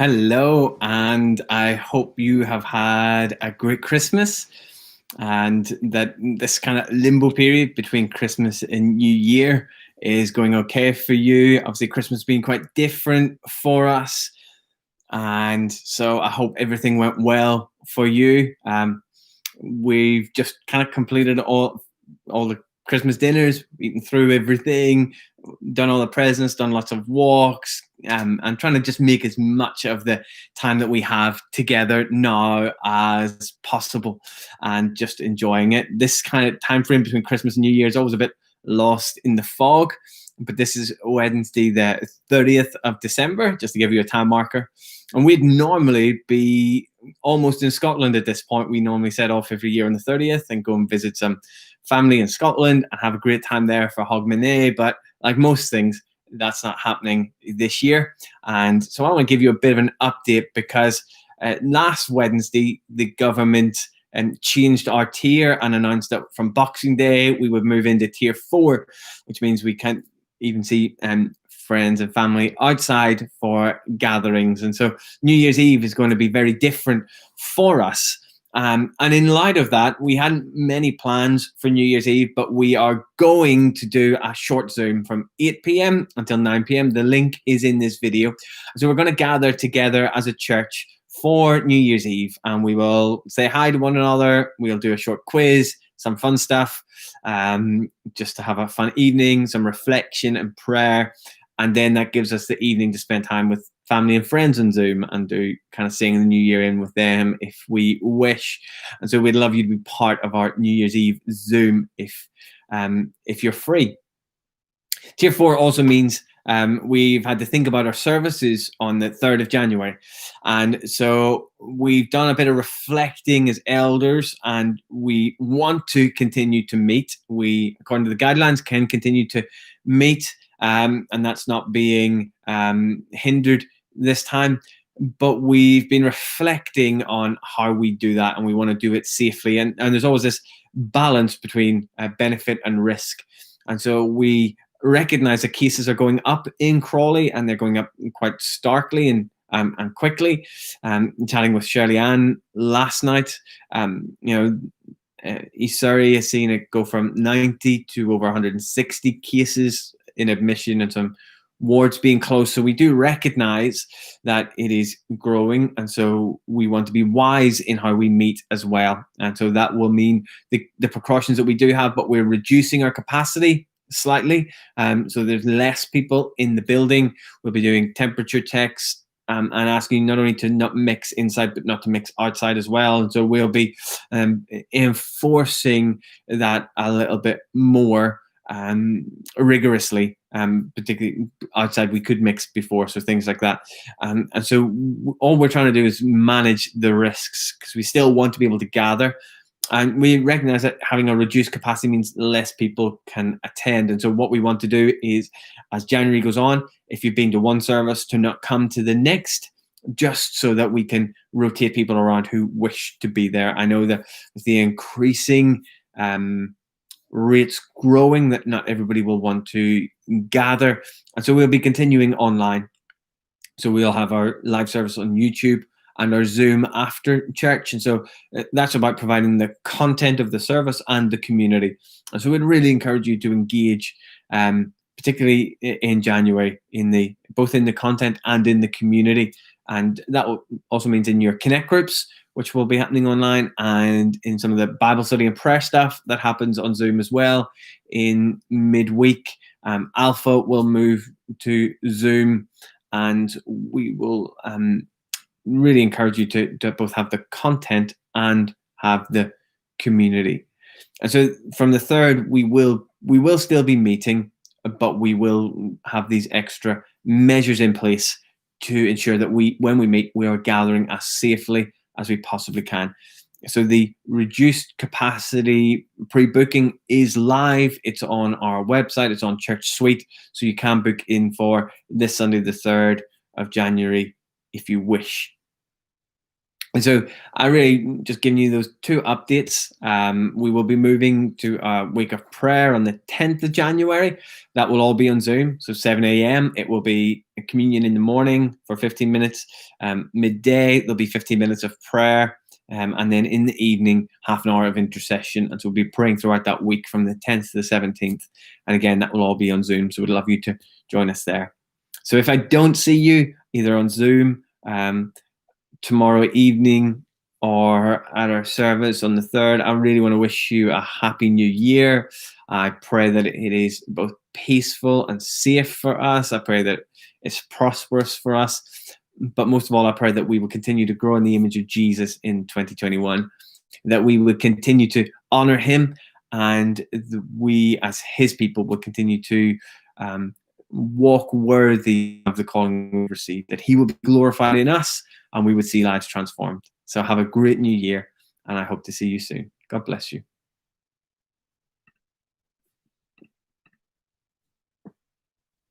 Hello, and I hope you have had a great Christmas and that this kind of limbo period between Christmas and New Year is going okay for you. Obviously, Christmas has been quite different for us, and so I hope everything went well for you. We've just kind of completed all the Christmas dinners, eaten through everything, done all the presents, done lots of walks, and trying to just make as much of the time that we have together now as possible, and just enjoying it. This kind of time frame between Christmas and New Year is always a bit lost in the fog, but this is Wednesday, the 30th of December, just to give you a time marker. And we'd normally be almost in Scotland at this point. We normally set off every year on the 30th and go and visit some family in Scotland and have a great time there for Hogmanay. But like most things, that's not happening this year. And so I want to give you a bit of an update because last Wednesday, the government changed our tier and announced that from Boxing Day, we would move into tier 4, which means we can't even see friends and family outside for gatherings. And so New Year's Eve is going to be very different for us. And in light of that, we hadn't many plans for New Year's Eve, but we are going to do a short Zoom from 8 p.m. until 9 p.m. The link is in this video. So we're going to gather together as a church for New Year's Eve, and we will say hi to one another. We'll do a short quiz, some fun stuff, just to have a fun evening, some reflection and prayer. And then that gives us the evening to spend time with family and friends on Zoom and do kind of sing the new year in with them if we wish. And so we'd love you to be part of our New Year's Eve Zoom if you're free. Tier 4 also means we've had to think about our services on the 3rd of January. And so we've done a bit of reflecting as elders, and we want to continue to meet. We, according to the guidelines, can continue to meet, and that's not being hindered this time. But we've been reflecting on how we do that, and we want to do it safely. And there's always this balance between benefit and risk. And so we recognize that cases are going up in Crawley, and they're going up quite starkly and quickly. Chatting with Shirley Ann last night, East Surrey has seen it go from 90 to over 160 cases in admission, and some wards being closed. So we do recognize that it is growing, and so we want to be wise in how we meet as well. And so that will mean the precautions that we do have, but we're reducing our capacity slightly. So there's less people in the building. We'll be doing temperature checks and asking not only to not mix inside, but not to mix outside as well. And so we'll be enforcing that a little bit more rigorously, particularly outside. We could mix before, so things like that. And so all we're trying to do is manage the risks, because we still want to be able to gather. And we recognize that having a reduced capacity means less people can attend. And so what we want to do is, as January goes on, if you've been to one service, to not come to the next, just so that we can rotate people around who wish to be there. I know that with the increasing rates growing, that not everybody will want to gather. And so we'll be continuing online. So we'll have our live service on YouTube and our Zoom after church. And so that's about providing the content of the service and the community. And so we'd really encourage you to engage, particularly in January, both in the content and in the community. And that also means in your Connect groups, which will be happening online, and in some of the Bible study and prayer stuff that happens on Zoom as well in midweek. Alpha will move to Zoom, and we will really encourage you to both have the content and have the community. And so from the 3rd, we will still be meeting, but we will have these extra measures in place to ensure that when we meet, we are gathering as safely as we possibly can. So the reduced capacity pre-booking is live. It's on our website. It's on Church Suite. So you can book in for this Sunday, the 3rd of January, if you wish. And so I really just giving you those two updates. We will be moving to a week of prayer on the 10th of January. That will all be on Zoom. So 7 a.m. It will be a communion in the morning for 15 minutes. Midday, there'll be 15 minutes of prayer. And then in the evening, half an hour of intercession. And so we'll be praying throughout that week from the 10th to the 17th. And again, that will all be on Zoom. So we'd love you to join us there. So if I don't see you either on Zoom, tomorrow evening or at our service on the 3rd, I really want to wish you a happy new year. I pray that it is both peaceful and safe for us. I pray that it's prosperous for us. But most of all, I pray that we will continue to grow in the image of Jesus in 2021, that we would continue to honor him, and we as his people will continue to walk worthy of the calling we've received, that he will be glorified in us and we would see lives transformed. So have a great new year, and I hope to see you soon. God bless you.